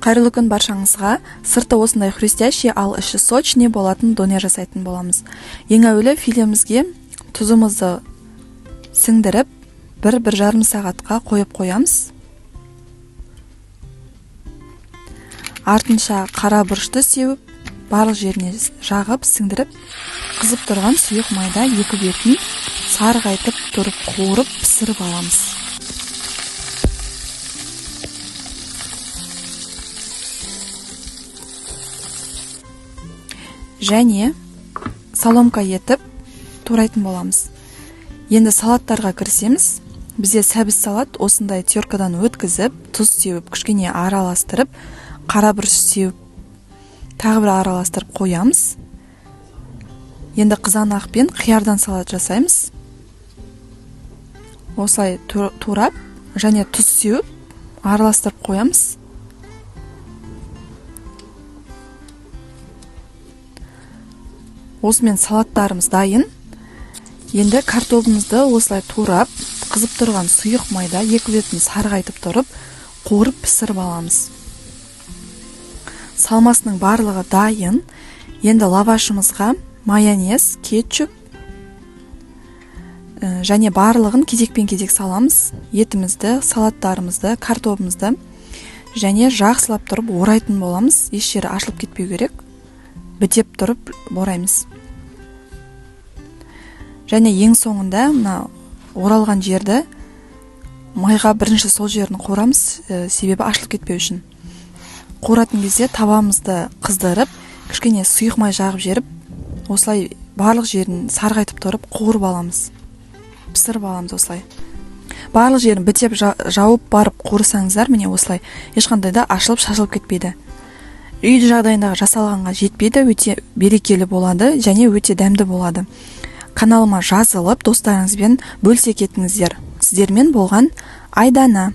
Қайырлы күн баршаңызға. Сырты осындай хрустящий, ал іші сочный болатын доне жасайтын боламыз. Ең әуелі филемізге тұзымызды сіңдіріп, 1-1,5 сағатқа қойып қоямыз. Артынша қара бұрышты сеуіп, барлық жеріне жағып, сіңдіріп, қызып тұрған сұйық майда екі бетін сарғайтып тұрып, қуырып, пісіріп аламыз. Және соломка етіп турайтын боламыз. Енді салаттарға кірсеміз, бізде сәбіз салат осындай теркадан өткізіп, тұз сеуіп, кішкене араластырып, қара бұрыш сеуіп, тағы бір араластырып қоямыз. Енді қызанақ пен қиярдан салат жасаймыз. Осылай турап, және тұз сеуіп, араластырып қоямыз. Осымен салаттарымыз дайын. Енді картоплымызды осылай турап, қызып тұрған сұйық майда екі бетін сарғайтып тұрып, қуырып пісіріп аламыз. Салмасының барлығы дайын. Енді лавашымызға майонез, кетчуп және барлығын кезекпен-кезек саламыз. Етімізді, салаттарымызды, картоплымызды және жақсылап тұрып орайтын боламыз. Еш жері ашылып кетпеу керек. Бітеп тұрып ораймыз. Және ең соңында оралған жерді майға бірінші сол жерін қорамыз, себебі ашылып кетпеу үшін. Қоратын кезде табамызды қыздырып, кішкене сұйық май жағып жеріп, осылай барлық жерін сарғайтып тұрып қуырып аламыз. Пісіріп аламыз осылай. Барлық жерін бітеп жауып барып қуырсаңыздар, міне осылай ешқандай да ашылып шашылып кетпейді. Үй жағдайындағы жасалғанға жетпейді, өте берекелі болады және өте дәмді болады. Каналыма жазылып, достарыңызбен бөлісе кетіңіздер. Сіздермен болған Айдана.